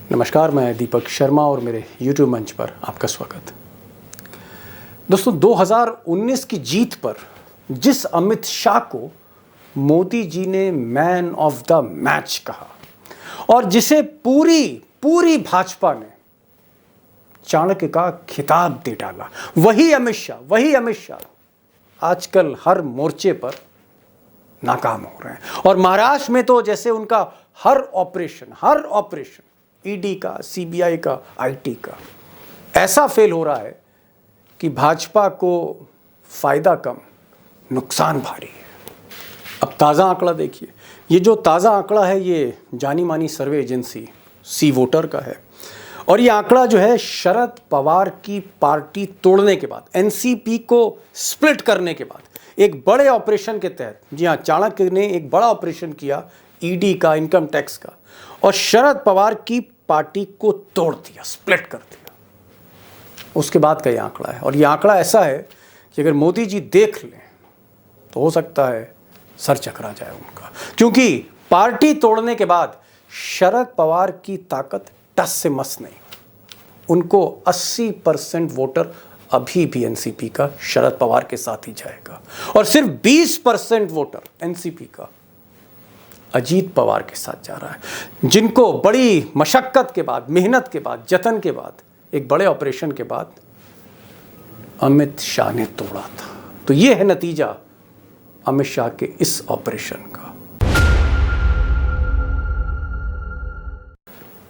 नमस्कार, मैं दीपक शर्मा और मेरे YouTube मंच पर आपका स्वागत। दोस्तों, 2019 की जीत पर जिस अमित शाह को मोदी जी ने मैन ऑफ द मैच कहा और जिसे पूरी भाजपा ने चाणक्य का खिताब दे डाला, वही अमित शाह आजकल हर मोर्चे पर नाकाम हो रहे हैं। और महाराष्ट्र में तो जैसे उनका हर ऑपरेशन ईडी का, सीबीआई का, आईटी का ऐसा फेल हो रहा है कि भाजपा को फायदा कम, नुकसान भारी है। अब ताज़ा आंकड़ा देखिए। ये जो ताज़ा आंकड़ा है ये जानी मानी सर्वे एजेंसी सी वोटर का है और ये आंकड़ा जो है शरद पवार की पार्टी तोड़ने के बाद, एनसीपी को स्प्लिट करने के बाद एक बड़े ऑपरेशन के तहत, जी हाँ, चाणक्य ने एक बड़ा ऑपरेशन किया ईडी का, इनकम टैक्स का, और शरद पवार की पार्टी को तोड़ दिया, स्प्लिट कर दिया। उसके बाद का ये आंकड़ा है और ये आंकड़ा ऐसा है कि अगर मोदी जी देख लें तो हो सकता है सर चकरा जाए उनका, क्योंकि पार्टी तोड़ने के बाद शरद पवार की ताकत टस से मस नहीं। उनको 80% वोटर अभी भी एनसीपी का शरद पवार के साथ ही जाएगा और सिर्फ 20% वोटर एनसीपी का अजीत पवार के साथ जा रहा है, जिनको बड़ी मशक्कत के बाद, मेहनत के बाद, जतन के बाद, एक बड़े ऑपरेशन के बाद अमित शाह ने तोड़ा था। तो ये है नतीजा अमित शाह के इस ऑपरेशन का।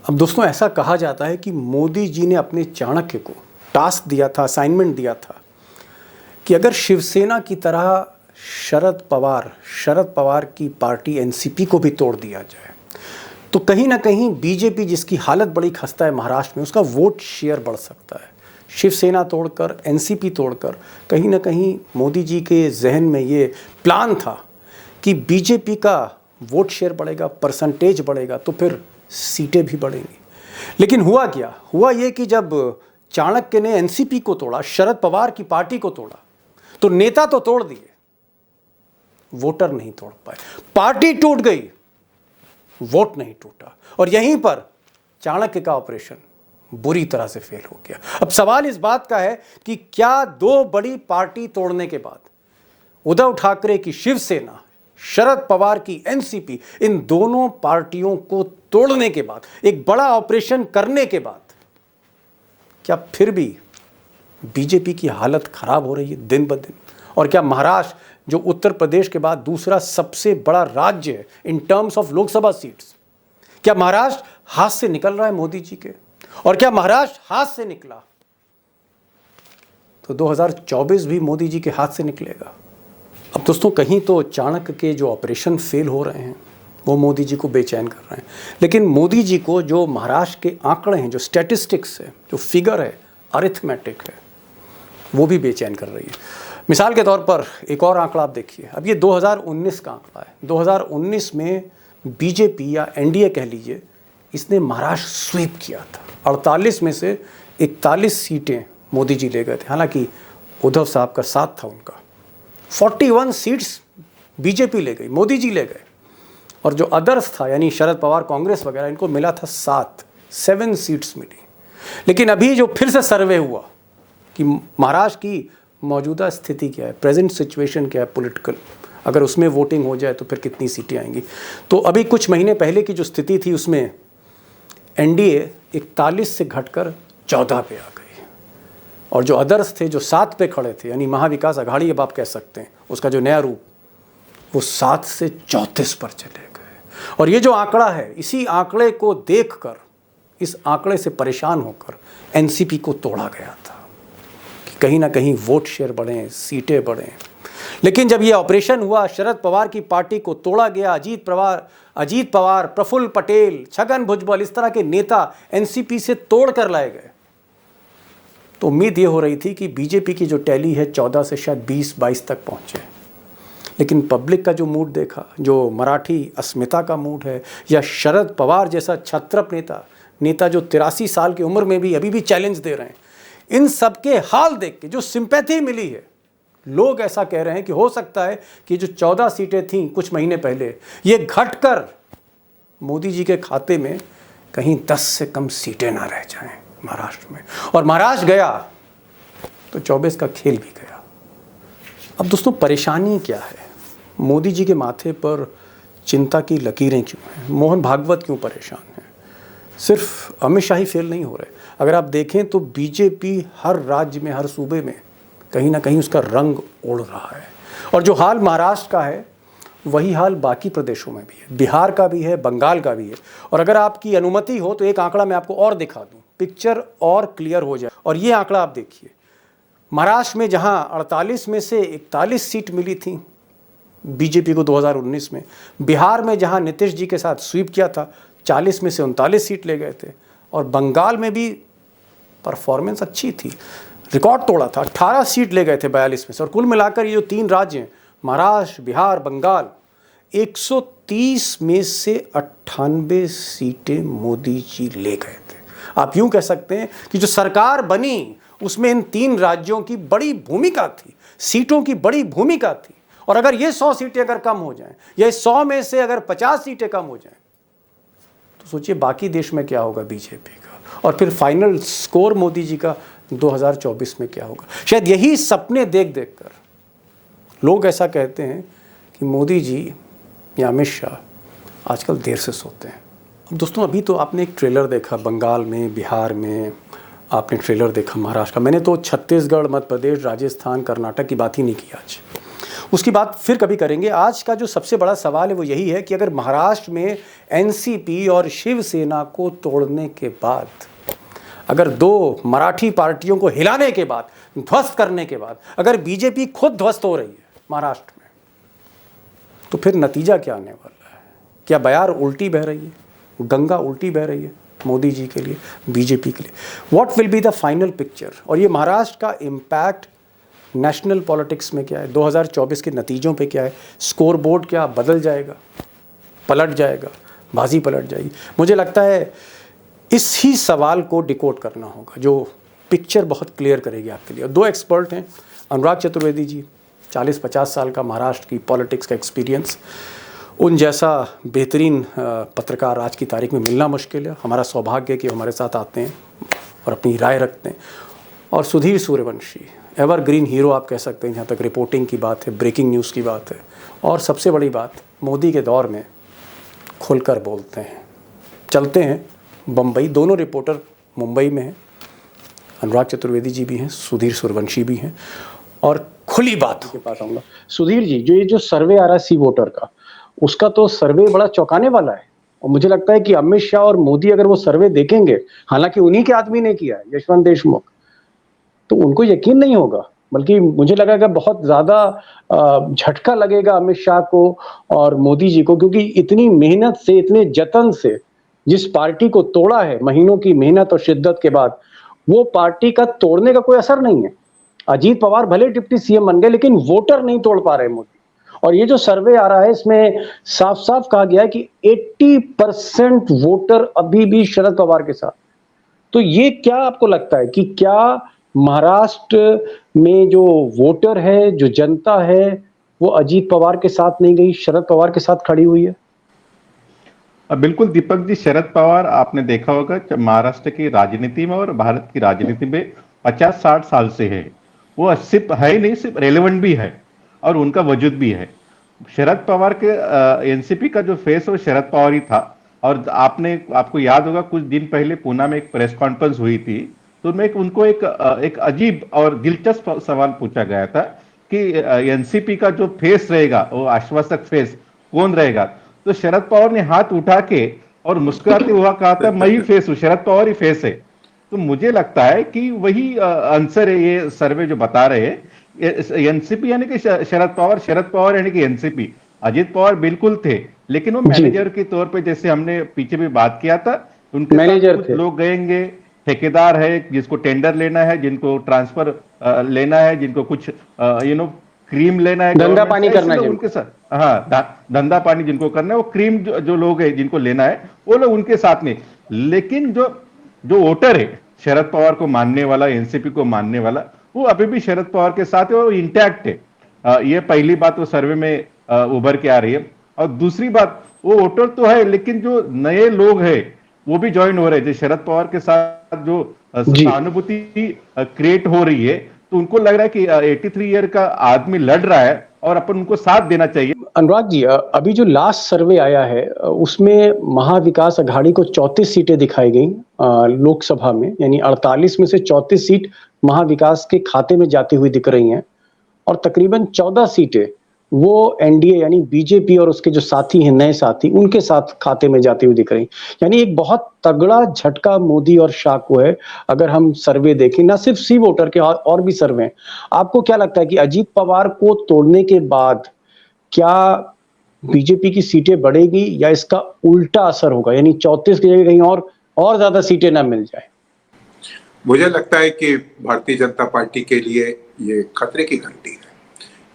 अब दोस्तों, ऐसा कहा जाता है कि मोदी जी ने अपने चाणक्य को टास्क दिया था, असाइनमेंट दिया था कि अगर शिवसेना की तरह शरद पवार की पार्टी एनसीपी को भी तोड़ दिया जाए तो कहीं ना कहीं बीजेपी, जिसकी हालत बड़ी खस्ता है महाराष्ट्र में, उसका वोट शेयर बढ़ सकता है। शिवसेना तोड़कर, एनसीपी तोड़कर कहीं ना कहीं मोदी जी के जहन में ये प्लान था कि बीजेपी का वोट शेयर बढ़ेगा, परसेंटेज बढ़ेगा, तो फिर सीटें भी बढ़ेंगी। लेकिन हुआ क्या? हुआ ये कि जब चाणक्य ने एनसीपी को तोड़ा, शरद पवार की पार्टी को तोड़ा, तो नेता तो तोड़ दिए, वोटर नहीं तोड़ पाए। पार्टी टूट गई, वोट नहीं टूटा। और यहीं पर चाणक्य का ऑपरेशन बुरी तरह से फेल हो गया। अब सवाल इस बात का है कि क्या दो बड़ी पार्टी तोड़ने के बाद, उद्धव ठाकरे की शिवसेना, शरद पवार की एनसीपी, इन दोनों पार्टियों को तोड़ने के बाद, एक बड़ा ऑपरेशन करने के बाद, क्या फिर भी बीजेपी की हालत खराब हो रही है दिन ब दिन? और क्या महाराष्ट्र, जो उत्तर प्रदेश के बाद दूसरा सबसे बड़ा राज्य है in terms of Lok Sabha seats, क्या महाराष्ट्र हाथ से निकल रहा है मोदी जी के? और क्या महाराष्ट्र हाथ से निकला तो 2024 भी मोदी जी के हाथ से निकलेगा? अब दोस्तों, कहीं तो चाणक्य के जो ऑपरेशन फेल हो रहे हैं वो मोदी जी को बेचैन कर रहे हैं, लेकिन मोदी जी को जो महाराष्ट्र के आंकड़े हैं, जो स्टैटिस्टिक्स है, जो फिगर है, अरिथमेटिक है, वो भी बेचैन कर रही है। मिसाल के तौर पर एक और आंकड़ा आप देखिए। अब ये 2019 का आंकड़ा है। 2019 में बीजेपी या एनडीए कह लीजिए, इसने महाराष्ट्र स्वीप किया था। 48 में से 41 सीटें मोदी जी ले गए थे, हालांकि उद्धव साहब का साथ था उनका। 41 सीट्स बीजेपी ले गई, मोदी जी ले गए। और जो अदर्स था, यानी शरद पवार, कांग्रेस वगैरह, इनको मिला था 7 सीट्स मिली। लेकिन अभी जो फिर से सर्वे हुआ कि महाराष्ट्र की मौजूदा स्थिति क्या है, प्रेजेंट सिचुएशन क्या है पॉलिटिकल, अगर उसमें वोटिंग हो जाए तो फिर कितनी सीटें आएंगी, तो अभी कुछ महीने पहले की जो स्थिति थी उसमें एनडीए 41 से घटकर 14 पे आ गई। और जो अदर्स थे, जो 7 पे खड़े थे, यानी महाविकास आघाड़ी अब आप कह सकते हैं, उसका जो नया रूप, वो 7 से 34 पर चले गए। और ये जो आंकड़ा है, इसी आंकड़े को देखकर, इस आंकड़े से परेशान होकर एनसीपी को तोड़ा गया था कि कहीं ना कहीं वोट शेयर बढ़ें, सीटें बढ़ें। लेकिन जब ये ऑपरेशन हुआ, शरद पवार की पार्टी को तोड़ा गया, अजीत पवार, प्रफुल्ल पटेल, छगन भुजबल, इस तरह के नेता एनसीपी से तोड़ कर लाए गए, तो उम्मीद ये हो रही थी कि बीजेपी की जो टैली है 14 से शायद 20-22 तक पहुंचे। लेकिन पब्लिक का जो मूड देखा, जो मराठी अस्मिता का मूड है, या शरद पवार जैसा छत्रप नेता जो 83 साल की उम्र में भी अभी भी चैलेंज दे रहे हैं, इन सब के हाल देख के जो सिंपैथी मिली है, लोग ऐसा कह रहे हैं कि हो सकता है कि जो 14 सीटें थीं कुछ महीने पहले, ये घटकर मोदी जी के खाते में कहीं 10 से कम सीटें ना रह जाएं महाराष्ट्र में, और महाराष्ट्र गया तो 24 का खेल भी गया। अब दोस्तों परेशानी क्या है? मोदी जी के माथे पर चिंता की लकीरें क्यों हैं? मोहन भागवत क्यों परेशान हैं? सिर्फ अमित शाह ही फेल नहीं हो रहे। अगर आप देखें तो बीजेपी हर राज्य में, हर सूबे में कहीं ना कहीं उसका रंग उड़ रहा है। और जो हाल महाराष्ट्र का है वही हाल बाकी प्रदेशों में भी है, बिहार का भी है, बंगाल का भी है। और अगर आपकी अनुमति हो तो एक आंकड़ा मैं आपको और दिखा दूं, पिक्चर और क्लियर हो जाए। और ये आंकड़ा आप देखिए, महाराष्ट्र में जहां 48 में से 41 सीट मिली थी बीजेपी को 2019 में, बिहार में जहां नीतीश जी के साथ स्वीप किया था 40 में से 39 सीट ले गए थे, और बंगाल में भी परफॉर्मेंस अच्छी थी, रिकॉर्ड तोड़ा था, 18 सीट ले गए थे 42 में से। और कुल मिलाकर ये जो 3 राज्य हैं, महाराष्ट्र, बिहार, बंगाल, 130 में से 98 सीटें मोदी जी ले गए थे। आप यूं कह सकते हैं कि जो सरकार बनी उसमें इन 3 राज्यों की बड़ी भूमिका थी, सीटों की बड़ी भूमिका थी। और अगर ये 100 सीटें अगर कम हो जाएं, या 100 में से अगर 50 सीटें कम हो जाएं, तो सोचिए बाकी देश में क्या होगा बीजेपी का, और फिर फाइनल स्कोर मोदी जी का 2024 में क्या होगा। शायद यही सपने देख देख कर लोग ऐसा कहते हैं कि मोदी जी या अमित शाह आजकल देर से सोते हैं। अब दोस्तों अभी तो आपने एक ट्रेलर देखा बंगाल में, बिहार में, आपने ट्रेलर देखा महाराष्ट्र का। मैंने तो छत्तीसगढ़, मध्य प्रदेश, राजस्थान, कर्नाटक की बात ही नहीं की आज। उसकी बात फिर कभी करेंगे। आज का जो सबसे बड़ा सवाल है वो यही है कि अगर महाराष्ट्र में एनसीपी और शिवसेना को तोड़ने के बाद, अगर 2 मराठी पार्टियों को हिलाने के बाद, ध्वस्त करने के बाद, अगर बीजेपी खुद ध्वस्त हो रही है महाराष्ट्र में, तो फिर नतीजा क्या आने वाला है? क्या बयार उल्टी बह रही है, गंगा उल्टी बह रही है मोदी जी के लिए, बीजेपी के लिए? What will be the final picture? और ये महाराष्ट्र का इम्पैक्ट नेशनल पॉलिटिक्स में क्या है, 2024 के नतीजों पे क्या है? स्कोर बोर्ड क्या बदल जाएगा, पलट जाएगा, बाजी पलट जाएगी? मुझे लगता है इस ही सवाल को डिकोड करना होगा, जो पिक्चर बहुत क्लियर करेगी आपके लिए। 2 एक्सपर्ट हैं, अनुराग चतुर्वेदी जी, 40-50 साल का महाराष्ट्र की पॉलिटिक्स का एक्सपीरियंस। उन जैसा बेहतरीन पत्रकार आज की तारीख में मिलना मुश्किल है। हमारा सौभाग्य है कि हमारे साथ आते हैं और अपनी राय रखते हैं। और सुधीर सूर्यवंशी, एवरग्रीन हीरो आप कह सकते हैं जहाँ तक रिपोर्टिंग की बात है, ब्रेकिंग न्यूज़ की बात है, और सबसे बड़ी बात, मोदी के दौर में खुलकर बोलते हैं। चलते हैं बम्बई, दोनों रिपोर्टर मुंबई में हैं, अनुराग चतुर्वेदी जी भी हैं, सुधीर सूर्यवंशी भी हैं, और खुली बात के पास आऊँगा। सुधीर जी, जो ये जो सर्वे आ रहा है सी वोटर का, उसका तो सर्वे बड़ा चौंकाने वाला है। और मुझे लगता है कि अमित शाह और मोदी अगर वो सर्वे देखेंगे, हालांकि उन्हीं के आदमी ने किया है, यशवंत देशमुख, तो उनको यकीन नहीं होगा, बल्कि मुझे लगेगा बहुत ज़्यादा झटका लगेगा अमित शाह को और मोदी जी को, क्योंकि इतनी मेहनत से, इतने जतन से जिस पार्टी को तोड़ा है, महीनों की मेहनत और शिद्दत के बाद, वो पार्टी का तोड़ने का कोई असर नहीं है। अजीत पवार भले डिप्टी सीएम बन गए, लेकिन वोटर नहीं तोड़ पा रहे मोदी। और ये जो सर्वे आ रहा है इसमें साफ साफ कहा गया है कि 80% वोटर अभी भी शरद पवार के साथ। तो ये क्या आपको लगता है कि क्या महाराष्ट्र में जो वोटर है, जो जनता है, वो अजीत पवार के साथ नहीं गई, शरद पवार के साथ खड़ी हुई है? बिल्कुल दीपक जी, शरद पवार आपने देखा होगा महाराष्ट्र की राजनीति में और भारत की राजनीति में 50-60 साल से है। वो सिर्फ है ही नहीं, सिर्फ रेलेवेंट भी है और उनका वजूद भी है। शरद पवार के एनसीपी का जो फेस है वो शरद पवार ही था। और आपको याद होगा कुछ दिन पहले पुणे में एक प्रेस कॉन्फ्रेंस हुई थी, तो मैं उनको एक अजीब और दिलचस्प सवाल पूछा गया था कि एनसीपी का जो फेस रहेगा, वो आश्वासक फेस कौन रहेगा? तो शरद पवार ने हाथ उठा के और मुस्कुराते हुआ कहा था, मैं ही फेस हूं, शरद पवार ही फेस है। तो मुझे लगता है कि वही आंसर है ये सर्वे जो बता रहे हैं। एनसीपी यानी कि शरद पवार यानी कि एनसीपी। अजीत पवार बिल्कुल थे, लेकिन वो मैनेजर के तौर पे, जैसे हमने पीछे भी बात किया था, उनके साथ कुछ लोग गएंगे, ठेकेदार है जिसको टेंडर लेना है, जिनको ट्रांसफर लेना है, जिनको कुछ क्रीम लेना है, धंधा पानी करना है उनके साथ, हाँ धंधा पानी जिनको करना है, वो क्रीम जो लोग है जिनको लेना है, वो लोग उनके साथ में। लेकिन जो वोटर है शरद पवार को मानने वाला, एनसीपी को मानने वाला, वो अभी भी शरद पवार के साथ है, वो इंटैक्ट है। ये पहली बात वो सर्वे में उभर के आ रही है। और दूसरी बात, वो वोटर तो है, लेकिन जो नए लोग हैं, वो भी ज्वाइन हो रहे हैं। जो शरद पवार के साथ जो जी सहानुभूति क्रिएट हो रही है, तो उनको लग रहा है कि 83 ईयर का आदमी लड़ रहा है और अपन उनको साथ देना चाहिए। अनुराग जी, अभी जो लास्ट सर्वे आया है उसमें महाविकास अघाड़ी को 34 सीटें दिखाई गई लोकसभा में, यानी 48 में से 34 सीट महाविकास के खाते में जाती हुई दिख रही हैं और तकरीबन 14 सीटें वो एनडीए यानी बीजेपी और उसके जो साथी हैं, नए साथी, उनके साथ खाते में जाती हुई दिख रही। यानी एक बहुत तगड़ा झटका मोदी और शाह को है अगर हम सर्वे देखें, ना सिर्फ सी वोटर के और भी सर्वे हैं। आपको क्या लगता है कि अजीत पवार को तोड़ने के बाद क्या बीजेपी की सीटें बढ़ेगी या इसका उल्टा असर होगा, यानी 34 की जगह कहीं और ज्यादा सीटें ना मिल जाए? मुझे लगता है कि भारतीय जनता पार्टी के लिए ये खतरे की घंटी है,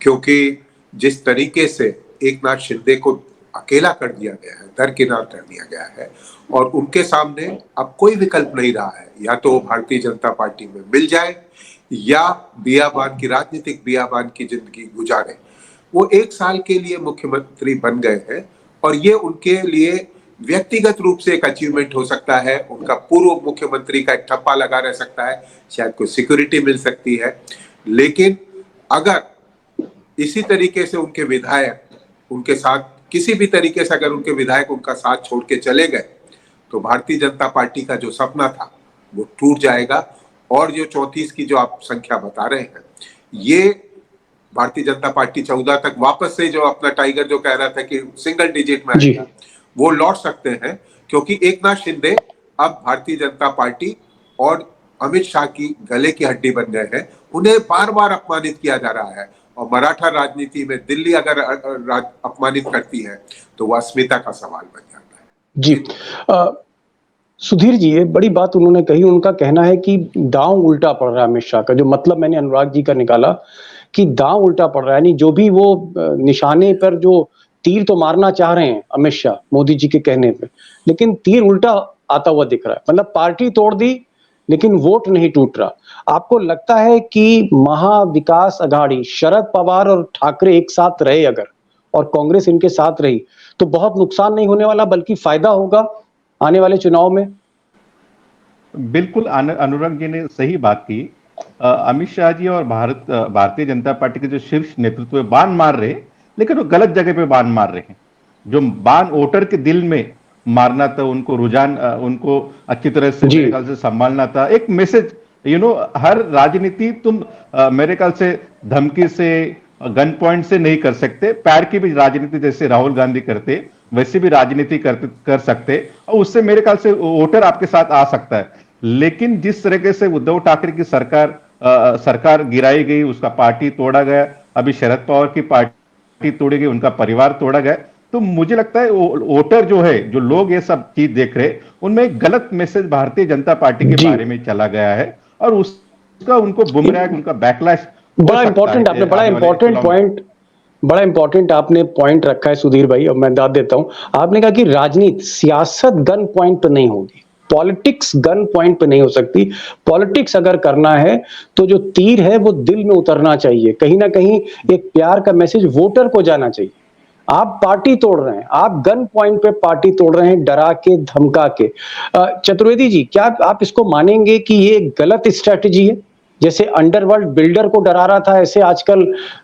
क्योंकि जिस तरीके से एकनाथ शिंदे को अकेला कर दिया गया है, दरकिनार कर दिया गया है और उनके सामने अब कोई विकल्प नहीं रहा है, या तो भारतीय जनता पार्टी में मिल जाए या बियाबान की राजनीतिक बियाबान की जिंदगी गुजारे। वो 1 साल के लिए मुख्यमंत्री बन गए हैं और ये उनके लिए व्यक्तिगत रूप से एक अचीवमेंट हो सकता है, उनका पूर्व मुख्यमंत्री का एक ठप्पा लगा रह सकता है, शायद कोई सिक्योरिटी मिल सकती है। लेकिन अगर इसी तरीके से उनके विधायक उनके साथ किसी भी तरीके से अगर उनके विधायक उनका साथ छोड़ के चले गए तो भारतीय जनता पार्टी का जो सपना था वो टूट जाएगा। और जो 34 की जो आप संख्या बता रहे हैं, ये भारतीय जनता पार्टी 14 तक वापस से जो अपना टाइगर जो कह रहा था कि सिंगल डिजिट में आएगा, वो लौट सकते हैं, क्योंकि एकनाथ शिंदे अब भारतीय जनता पार्टी और अमित शाह की गले की हड्डी बन गए हैं। उन्हें बार बार अपमानित किया जा रहा है और मराठा राजनीति में दिल्ली अगर अपमानित करती है तो वह अस्मिता का सवाल बन जाता है। जी सुधीर जी, ये बड़ी बात उन्होंने कही। उनका कहना है कि दांव उल्टा पड़ रहा है अमित शाह का। जो मतलब मैंने अनुराग जी का निकाला कि दांव उल्टा पड़ रहा है, यानी जो भी वो निशाने पर जो तीर तो मारना चाह रहे हैं अमित शाह मोदी जी के कहने पे, लेकिन तीर उल्टा आता हुआ दिख रहा है। मतलब पार्टी तोड़ दी लेकिन वोट नहीं टूट रहा। आपको लगता है कि महाविकास अघाड़ी शरद पवार और ठाकरे एक साथ रहे अगर और कांग्रेस इनके साथ रही तो बहुत नुकसान नहीं होने वाला बल्कि फायदा होगा आने वाले चुनाव में? बिल्कुल, अनुराग जी ने सही बात की। अमित शाह जी और भारतीय जनता पार्टी के जो शीर्ष नेतृत्व है बाण मार रहे, लेकिन वो गलत जगह पे बाण मार रहे हैं। जो बाण वोटर के दिल में मारना था, उनको रुझान, उनको अच्छी तरह से मेरे ख्याल से संभालना था। एक मैसेज, हर राजनीति तुम मेरे ख्याल से धमकी से, गन पॉइंट से नहीं कर सकते। पैर की भी राजनीति जैसे राहुल गांधी करते वैसे भी राजनीति कर सकते, और उससे मेरे ख्याल से वोटर आपके साथ आ सकता है। लेकिन जिस तरीके से उद्धव ठाकरे की सरकार गिराई गई, उसका पार्टी तोड़ा गया, अभी शरद पवार की पार्टी तोड़ी गई, उनका परिवार तोड़ा गया, तो मुझे लगता है वोटर जो है, जो लोग ये सब चीज देख रहे, उनमें एक गलत मैसेज भारतीय जनता पार्टी के बारे में चला गया है और उसका उनको बुमरांग, उनका बैकलैश बड़ा इंपॉर्टेंट आपने बड़ा इंपॉर्टेंट आपने पॉइंट रखा है सुधीर भाई। अब मैं दाद देता हूं। आपने कहा कि राजनीति, सियासत गन पॉइंट पर नहीं होगी, पॉलिटिक्स गन पॉइंट पे नहीं हो सकती। पॉलिटिक्स अगर करना है तो जो तीर है वो दिल में उतरना चाहिए, कहीं ना कहीं एक प्यार का मैसेज वोटर को जाना चाहिए। आप पार्टी तोड़ रहे हैं, आप गन पॉइंट पे पार्टी तोड़ रहे हैं, डरा के धमका के। चतुर्वेदी जी, क्या आप इसको मानेंगे कि ये गलत स्ट्रेटेजी है? जैसे अंडरवर्ल्ड बिल्डर को डरा रहा था, ऐसे आजकल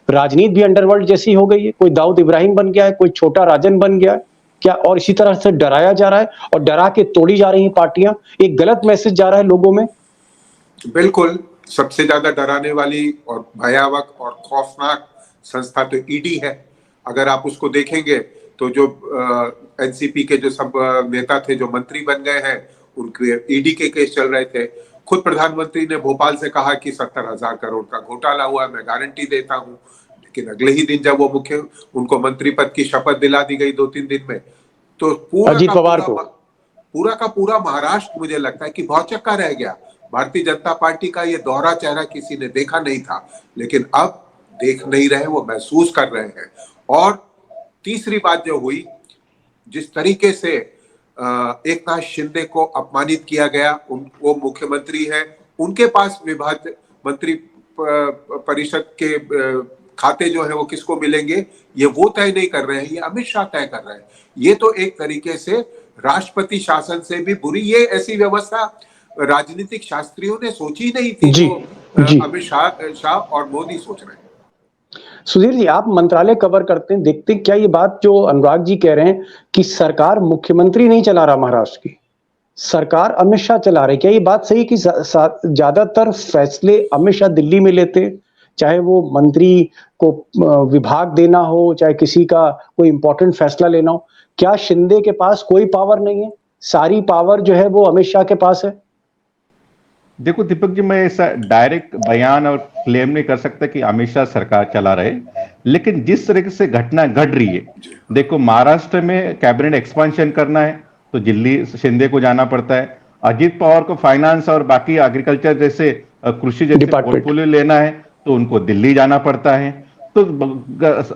राजनीति भी अंडरवर्ल्ड जैसी हो गई है। कोई दाऊद इब्राहिम बन गया है, कोई छोटा राजन बन गया है क्या? और इसी तरह से डराया जा रहा है और डरा के तोड़ी जा रही हैं पार्टियां। एक गलत मैसेज जा रहा है लोगों में। बिल्कुल, सबसे ज्यादा डराने वाली और भयावह और खौफनाक संस्था तो ईडी है। अगर आप उसको देखेंगे तो जो एनसीपी के जो सब नेता थे जो मंत्री बन गए हैं, उनके ईडी के केस चल रहे थे। खुद प्रधानमंत्री ने भोपाल से कहा कि 70,000 करोड़ का घोटाला हुआ, मैं गारंटी देता हूं। लेकिन अगले ही दिन जब वो उनको मंत्री पद की शपथ दिला दी गई 2-3 दिन में, तो पूरा का पूरा महाराष्ट्र मुझे लगता है कि भौचक्का रह गया। भारतीय जनता पार्टी का ये दोहरा चेहरा किसी ने देखा नहीं था, लेकिन अब देख नहीं रहे, वो महसूस कर रहे हैं। और तीसरी बात जो हुई, जिस तरीके से एकनाथ शिंदे को अपमानित किया गया, वो मुख्यमंत्री है, उनके पास विभाग मंत्री परिषद के खाते जो है वो किसको मिलेंगे, ये वो तय नहीं कर रहे हैं, ये अमित शाह तय कर रहे हैं। ये तो एक तरीके से राष्ट्रपति शासन से भी बुरी। ये ऐसी व्यवस्था राजनीतिक शास्त्रियों ने सोची नहीं थी, जी, जो जी। अमित शाह और मोदी सोच रहे हैं। सुधीर जी, आप मंत्रालय कवर करते हैं, देखते हैं, क्या ये बात जो अनुराग जी कह रहे हैं कि सरकार मुख्यमंत्री नहीं चला रहा महाराष्ट्र की, सरकार अमित शाह चला रहे, क्या ये बात सही कि ज्यादातर फैसले अमित शाह दिल्ली में लेते, चाहे वो मंत्री को विभाग देना हो, चाहे किसी का कोई इंपॉर्टेंट फैसला लेना हो? क्या शिंदे के पास कोई पावर नहीं है? सारी पावर जो है वो अमित शाह के पास है? देखो दीपक जी, मैं ऐसा डायरेक्ट बयान और क्लेम नहीं कर सकता कि अमित शाह सरकार चला रहे, लेकिन जिस तरीके से घटना घट रही है, देखो महाराष्ट्र में कैबिनेट एक्सपांशन करना है तो दिल्ली शिंदे को जाना पड़ता है, अजीत पवार को फाइनेंस और बाकी एग्रीकल्चर जैसे कृषि जैसे पोर्टफोलियो लेना है तो उनको दिल्ली जाना पड़ता है, तो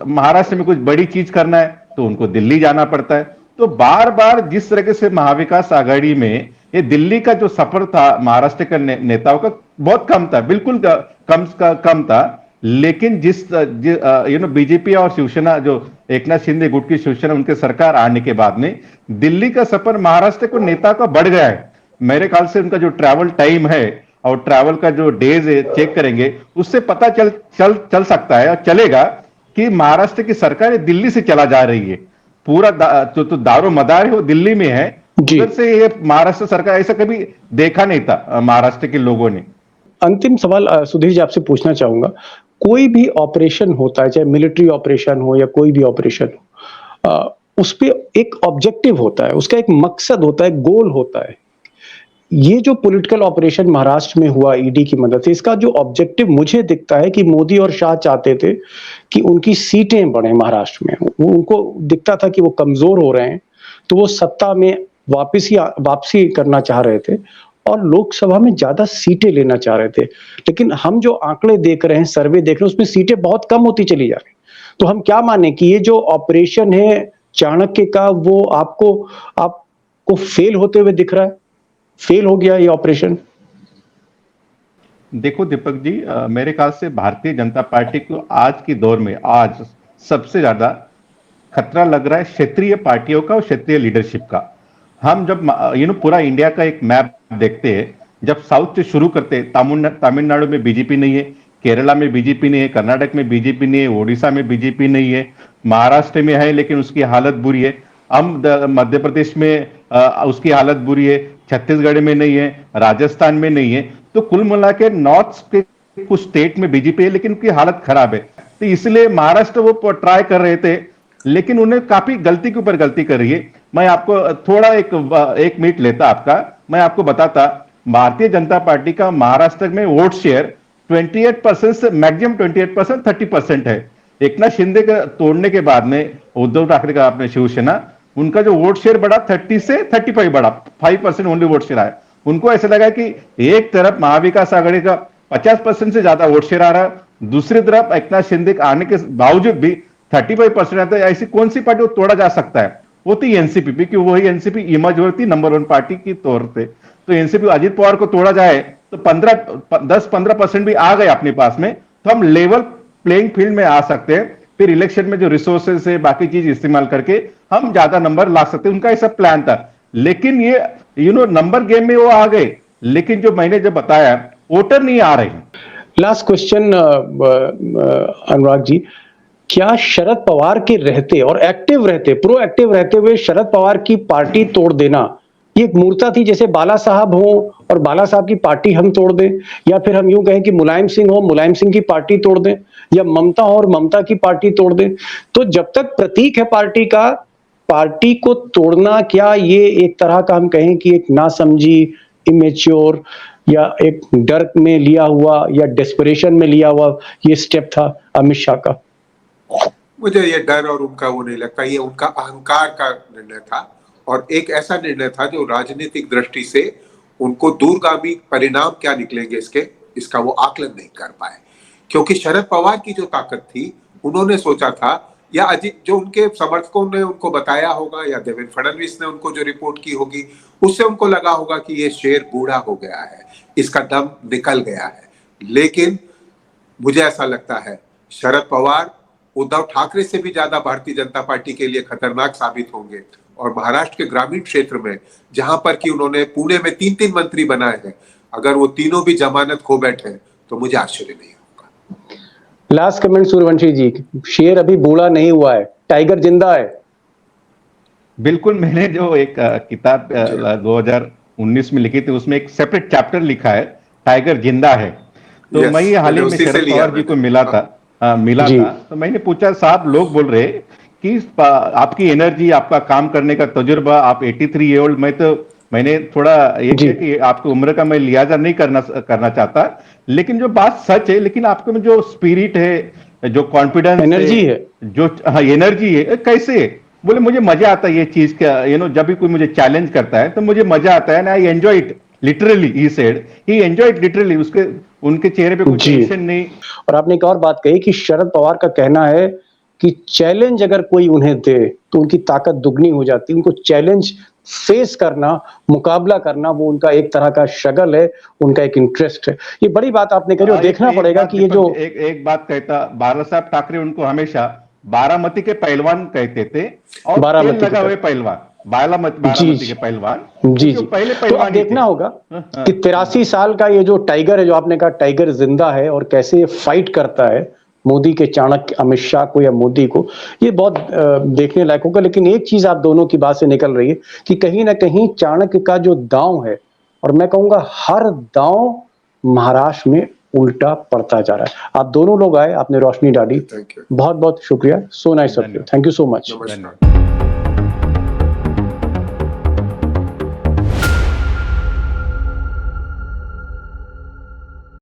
महाराष्ट्र में कुछ बड़ी चीज करना है तो उनको दिल्ली जाना पड़ता है। तो बार बार जिस तरीके से महाविकास आघाड़ी में ये दिल्ली का जो सफर था महाराष्ट्र के नेताओं का बहुत कम था, बिल्कुल कम था, लेकिन जिस बीजेपी और शिवसेना जो एकनाथ शिंदे गुट की शिवसेना उनके सरकार आने के बाद में दिल्ली का सफर महाराष्ट्र को नेता का बढ़ गया है। मेरे ख्याल से उनका जो ट्रैवल टाइम है और ट्रैवल का जो डेज चेक करेंगे उससे पता चल सकता है और चलेगा कि महाराष्ट्र की सरकार दिल्ली से चला जा रही है, पूरा जो तो दारो मदार है वो दिल्ली में है, उधर से ये महाराष्ट्र सरकार ऐसा कभी देखा नहीं था महाराष्ट्र के लोगों ने। अंतिम सवाल सुधीर जी आपसे पूछना चाहूंगा, कोई भी ऑपरेशन होता है, चाहे मिलिट्री ऑपरेशन हो या कोई भी ऑपरेशन हो, उस पे एक ऑब्जेक्टिव होता है, उसका एक मकसद होता है, गोल होता है। ये जो पॉलिटिकल ऑपरेशन महाराष्ट्र में हुआ ईडी की मदद से, इसका जो ऑब्जेक्टिव मुझे दिखता है कि मोदी और शाह चाहते थे कि उनकी सीटें बढ़े महाराष्ट्र में, उनको दिखता था कि वो कमजोर हो रहे हैं, तो वो सत्ता में वापसी करना चाह रहे थे और लोकसभा में ज्यादा सीटें लेना चाह रहे थे। लेकिन हम जो आंकड़े देख रहे हैं, सर्वे देख रहे हैं, उसमें सीटें बहुत कम होती चली जा रही। तो हम क्या माने कि ये जो ऑपरेशन है चाणक्य का, वो आपको फेल होते हुए दिख रहा है, फेल हो गया ये ऑपरेशन? देखो दीपक जी, मेरे ख्याल से भारतीय जनता पार्टी को आज की दौर में आज सबसे ज्यादा खतरा लग रहा है क्षेत्रीय पार्टियों का और क्षेत्रीय लीडरशिप का। हम जब पूरा इंडिया का एक मैप देखते हैं, जब साउथ से शुरू करते हैं, तमिलनाडु में बीजेपी नहीं है, केरला में बीजेपी नहीं है, कर्नाटक में बीजेपी नहीं है, ओडिशा में बीजेपी नहीं है, महाराष्ट्र में है लेकिन उसकी हालत बुरी है, मध्य प्रदेश में उसकी हालत बुरी है, छत्तीसगढ़ में नहीं है, राजस्थान में नहीं है। तो कुल मिला के नॉर्थ के कुछ स्टेट में बीजेपी है लेकिन उनकी हालत खराब है। तो इसलिए महाराष्ट्र वो ट्राई कर रहे थे लेकिन उन्हें काफी गलती के ऊपर गलती कर रही है। मैं आपको थोड़ा एक मिनट लेता आपका, मैं आपको बताता, भारतीय जनता पार्टी का महाराष्ट्र में वोट शेयर 28% से मैक्सिमम 28%, 30% है। एकनाथ शिंदे का तोड़ने के बाद में उद्धव ठाकरे का अपने शिवसेना, उनका जो वोट शेयर बढ़ा 30 से 35 बढ़ा, 5% ओनली वोट शेयर आया। उनको ऐसा लगा कि एक तरफ महाविकास आघाड़ी का 50% से ज्यादा वोट शेयर आ रहा है, दूसरी तरफ एकनाथ शिंदे आने के बावजूद भी 35% आता है, ऐसी कौन सी पार्टी को तोड़ा जा सकता है? वो थी एनसीपी, क्योंकि वही एनसीपी इमर्ज हो रही थी नंबर 1 पार्टी की तौर पे। तो एनसीपी अजीत पवार को तोड़ा जाए तो 10-15% भी आ गए अपने पास में, तो हम लेवल प्लेइंग फील्ड में आ सकते हैं। फिर इलेक्शन में जो रिसोर्सेस है बाकी चीज इस्तेमाल करके हम ज्यादा नंबर ला सकते हैं, उनका ऐसा प्लान था। लेकिन ये नंबर गेम में वो आ गए, लेकिन जो मैंने जब बताया वोटर नहीं आ रहे हैं। लास्ट क्वेश्चन अनुराग जी, क्या शरद पवार के रहते और एक्टिव रहते, प्रोएक्टिव रहते हुए शरद पवार की पार्टी तोड़ देना ये एक मूर्ता थी, जैसे बाला साहब हो और बाला साहब की पार्टी हम तोड़ दें, या फिर हम यूं कहें कि मुलायम सिंह हो, मुलायम सिंह की पार्टी तोड़ दें, या ममता हो और ममता की पार्टी तोड़ दें? तो जब तक प्रतीक है पार्टी का, पार्टी को तोड़ना, क्या ये एक तरह का हम कहें कि एक नासमझी, इमेच्योर या एक डर में लिया हुआ या डेस्परेशन में लिया हुआ ये स्टेप था अमित शाह का? मुझे ये डर और उनका वो नहीं लगता, ये उनका अहंकार का निर्णय था और एक ऐसा निर्णय था जो राजनीतिक दृष्टि से उनको दूरगामी परिणाम क्या निकलेंगे इसका वो आकलन नहीं कर पाए। क्योंकि शरद पवार की जो ताकत थी, उन्होंने सोचा था, या अजीत जो उनके समर्थकों ने उनको बताया होगा, या देवेंद्र फडणवीस ने उनको जो रिपोर्ट की होगी, उससे उनको लगा होगा कि ये शेर बूढ़ा हो गया है, इसका दम निकल गया है। लेकिन मुझे ऐसा लगता है शरद पवार उद्धव ठाकरे से भी ज्यादा भारतीय जनता पार्टी के लिए खतरनाक साबित होंगे और महाराष्ट्र के ग्रामीण क्षेत्र में जहां पर कि उन्होंने पुणे में 3-3 मंत्री बनाए हैं, अगर वो तीनों भी जमानत खो बैठे तो मुझे आश्चर्य नहीं होगा। लास्ट कमेंट सूर्यवंशी जी, शेर अभी बूढ़ा नहीं हुआ है, टाइगर जिंदा है। बिल्कुल, मैंने जो एक किताब 2019 में लिखी थी, उसमें एक सेपरेट चैप्टर लिखा है, टाइगर जिंदा है। तो मैं ये हाल ही में शरद पवार जी को मिला था, तो मैंने पूछा, साहब लोग बोल रहे कि आपकी एनर्जी, आपका काम करने का तजुर्बा, आप 83 ईयर ओल्ड, मैंने थोड़ा ये किया कि आपकी उम्र का मैं लिहाजा नहीं करना चाहता, लेकिन जो बात सच है, लेकिन आपके में जो स्पिरिट है, जो कॉन्फिडेंस एनर्जी है, जो एनर्जी है, कैसे है? बोले मुझे मजा आता है ये चीज का, जब भी कोई मुझे चैलेंज करता है तो मुझे मजा आता है, I enjoy it literally. He said he enjoyed literally, उनके चेहरे पे कोई टेंशन नहीं। और आपने एक और बात कही कि शरद पवार का कहना है कि चैलेंज अगर कोई उन्हें दे तो उनकी ताकत दुगनी हो जाती है। उनको चैलेंज फेस करना, मुकाबला करना, वो उनका एक तरह का शगल है, उनका एक इंटरेस्ट है। ये बड़ी बात आपने कही, और देखना पड़ेगा कि ये जो एक बात कहता, बाला साहब ठाकरे उनको हमेशा बारामती के पहलवान कहते थे, और तेल लगा हुए पहलवान, बारामती के पहलवान। जी जी, पहले तो अब देखना होगा कि 83 साल का ये जो टाइगर है, जो आपने कहा टाइगर जिंदा है, और कैसे ये फाइट करता है मोदी के चाणक्य, अमित शाह को या मोदी को, ये बहुत देखने लायक होगा। लेकिन एक चीज आप दोनों की बात से निकल रही है कि कहीं ना कहीं चाणक्य का जो दांव है, और मैं कहूंगा हर दांव महाराष्ट्र में उल्टा पड़ता जा रहा है। आप दोनों लोग आए, आपने रोशनी डाली, बहुत बहुत शुक्रिया। So nice of you, thank you so much.